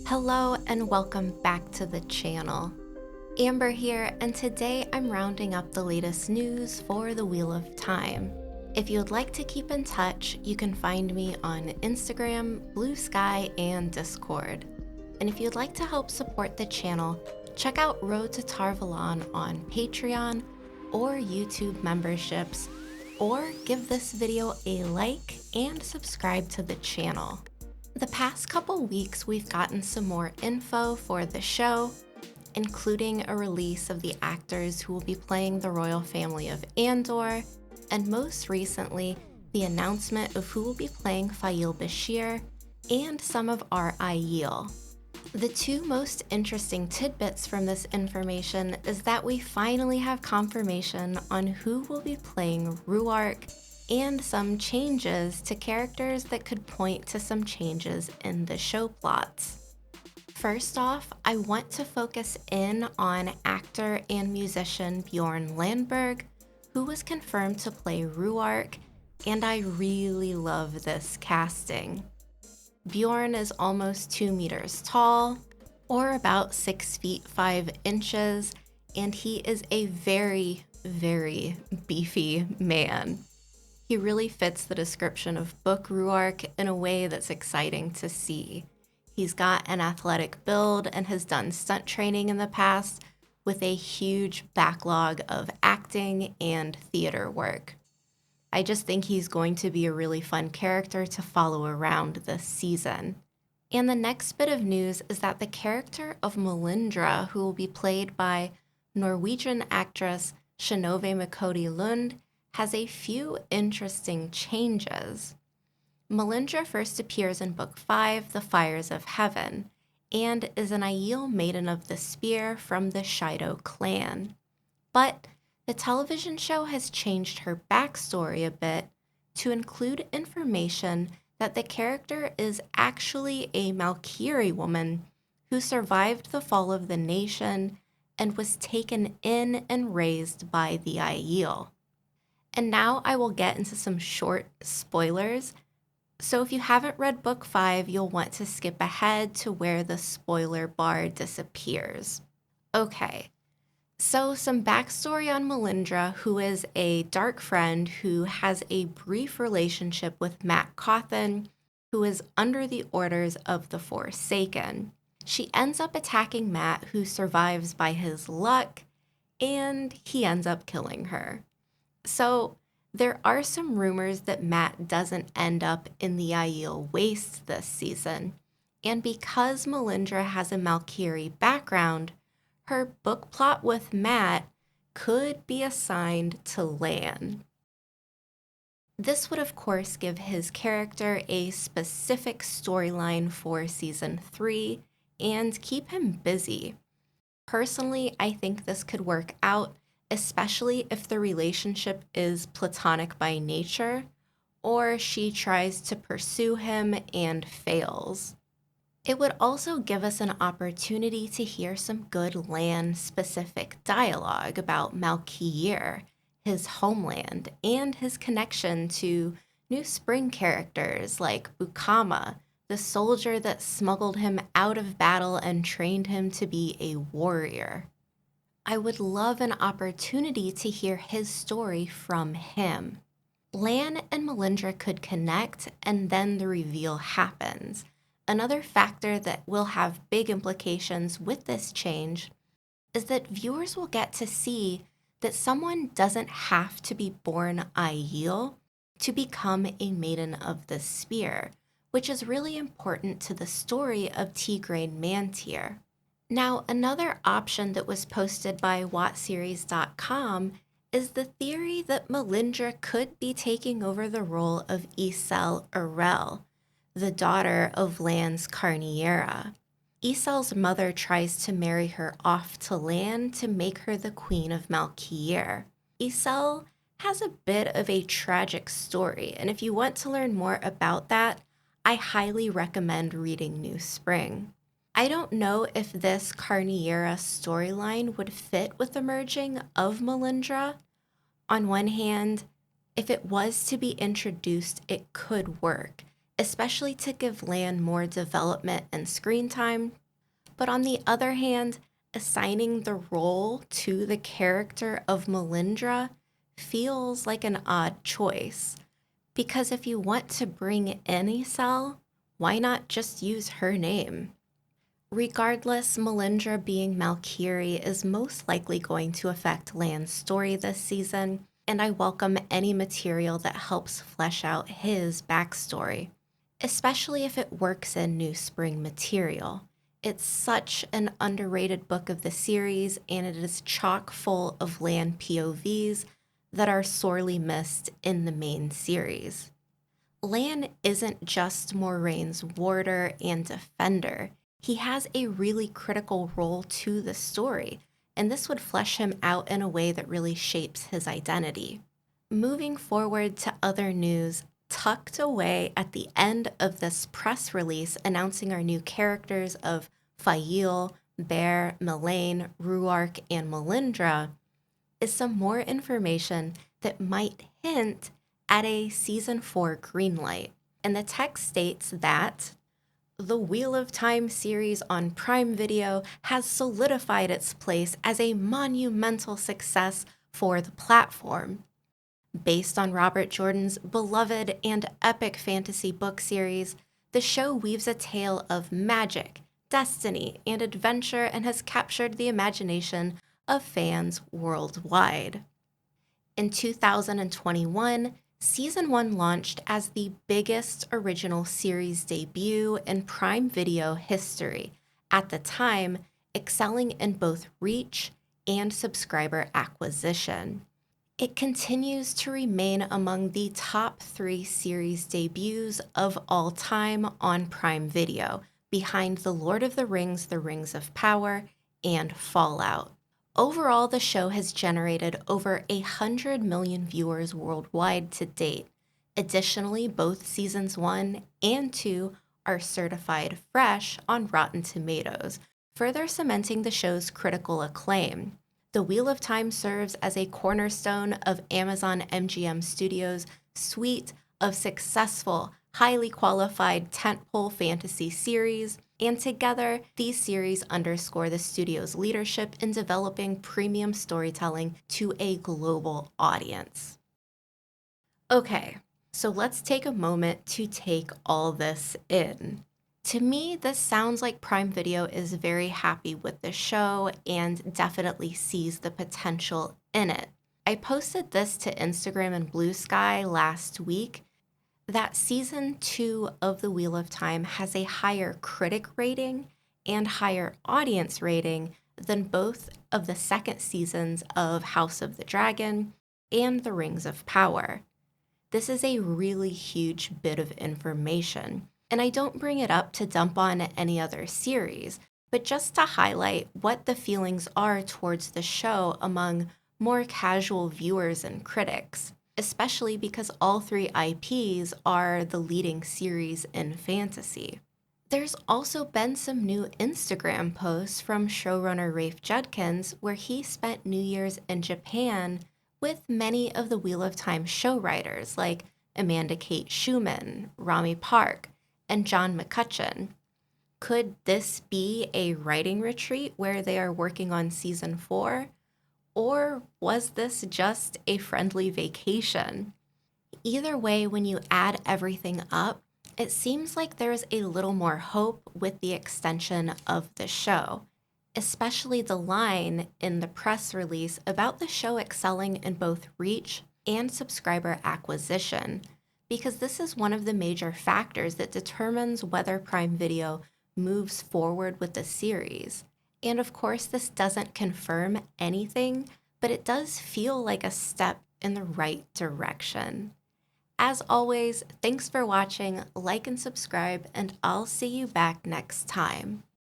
Hello and welcome back to the channel. Amber here, and today I'm rounding up the latest news for the Wheel of Time. If you would like to keep in touch, you can find me on Instagram, Blue Sky, and Discord. And if you'd like to help support the channel, check out Road to Valon on Patreon or YouTube memberships, or give this video a like and subscribe to the channel. The past couple weeks, we've gotten some more info for the show, including a release of the actors who will be playing the royal family of Andor, and most recently, the announcement of who will be playing Fail Bashir and some of our Aiel. The two most interesting tidbits from this information is that we finally have confirmation on who will be playing Rhuarc and some changes to characters that could point to some changes in the show plots. First off, I want to focus in on actor and musician Bjorn Landberg, who was confirmed to play Rhuarc, and I really love this casting. Bjorn is almost 2 meters tall, or about 6 feet 5 inches, and he is a very, very beefy man. He really fits the description of book Rhuarc in a way that's exciting to see. He's got an athletic build and has done stunt training in the past, with a huge backlog of acting and theater work. I just think he's going to be a really fun character to follow around this season. And the next bit of news is that the character of Malindra, who will be played by Norwegian actress Synnøve Macody Lund, has a few interesting changes. Malindra first appears in Book 5, The Fires of Heaven, and is an Aiel Maiden of the Spear from the Shido clan. But the television show has changed her backstory a bit to include information that the character is actually a Malkiri woman who survived the fall of the nation and was taken in and raised by the Aiel. And now I will get into some short spoilers. So if you haven't read Book 5, you'll want to skip ahead to where the spoiler bar disappears. Okay, so some backstory on Melindhra, who is a dark friend who has a brief relationship with Matt Cawthon, who is under the orders of the Forsaken. She ends up attacking Matt, who survives by his luck, and he ends up killing her. So there are some rumors that Matt doesn't end up in the Aiel Waste this season, and because Melindhra has a Malkiri background, her book plot with Matt could be assigned to Lan. This would of course give his character a specific storyline for season 3 and keep him busy. Personally, I think this could work out, especially if the relationship is platonic by nature, or she tries to pursue him and fails. It would also give us an opportunity to hear some good Lan-specific dialogue about Malkir, his homeland, and his connection to new spring characters like Bukama, the soldier that smuggled him out of battle and trained him to be a warrior. I would love an opportunity to hear his story from him. Lan and Melindhra could connect, and then the reveal happens. Another factor that will have big implications with this change is that viewers will get to see that someone doesn't have to be born Aiel to become a Maiden of the Spear, which is really important to the story of Tigraine Mantir. Now, another option that was posted by WhatSeries.com is the theory that Melindhra could be taking over the role of Isel Arel, the daughter of Lan's Carniera. Isel's mother tries to marry her off to Lan to make her the queen of Malkir. Isel has a bit of a tragic story, and if you want to learn more about that, I highly recommend reading New Spring. I don't know if this Carniera storyline would fit with the merging of Melindhra. On one hand, if it was to be introduced, it could work, especially to give Lan more development and screen time. But on the other hand, assigning the role to the character of Malindra feels like an odd choice. Because if you want to bring in a cell, why not just use her name? Regardless, Melindhra being Valkyrie is most likely going to affect Lan's story this season, and I welcome any material that helps flesh out his backstory, especially if it works in New Spring material. It's such an underrated book of the series, and it is chock full of Lan POVs that are sorely missed in the main series. Lan isn't just Moraine's warder and defender. He has a really critical role to the story, and this would flesh him out in a way that really shapes his identity. Moving forward to other news, tucked away at the end of this press release announcing our new characters of Fail, Bear, Melaine, Rhuarc, and Malindra, is some more information that might hint at a Season 4 Greenlight. And the text states that the Wheel of Time series on Prime Video has solidified its place as a monumental success for the platform. Based on Robert Jordan's beloved and epic fantasy book series, the show weaves a tale of magic, destiny, and adventure and has captured the imagination of fans worldwide. In 2021, Season 1 launched as the biggest original series debut in Prime Video history, at the time excelling in both reach and subscriber acquisition. It continues to remain among the top 3 series debuts of all time on Prime Video, behind The Lord of the Rings of Power, and Fallout. Overall, the show has generated over 100 million viewers worldwide to date. Additionally, both Seasons 1 and 2 are certified fresh on Rotten Tomatoes, further cementing the show's critical acclaim. The Wheel of Time serves as a cornerstone of Amazon MGM Studios' suite of successful, highly qualified tentpole fantasy series, and together, these series underscore the studio's leadership in developing premium storytelling to a global audience. Okay, so let's take a moment to take all this in. To me, this sounds like Prime Video is very happy with the show and definitely sees the potential in it. I posted this to Instagram and Blue Sky last week that Season 2 of The Wheel of Time has a higher critic rating and higher audience rating than both of the second seasons of House of the Dragon and The Rings of Power. This is a really huge bit of information, and I don't bring it up to dump on any other series, but just to highlight what the feelings are towards the show among more casual viewers and critics, especially because all 3 IPs are the leading series in fantasy. There's also been some new Instagram posts from showrunner Rafe Judkins where he spent New Year's in Japan with many of the Wheel of Time show writers like Amanda Kate Schumann, Rami Park, and John McCutcheon. Could this be a writing retreat where they are working on Season 4? Or was this just a friendly vacation? Either way, when you add everything up, it seems like there's a little more hope with the extension of the show, especially the line in the press release about the show excelling in both reach and subscriber acquisition, because this is one of the major factors that determines whether Prime Video moves forward with the series. And of course, this doesn't confirm anything, but it does feel like a step in the right direction. As always, thanks for watching, like and subscribe, and I'll see you back next time.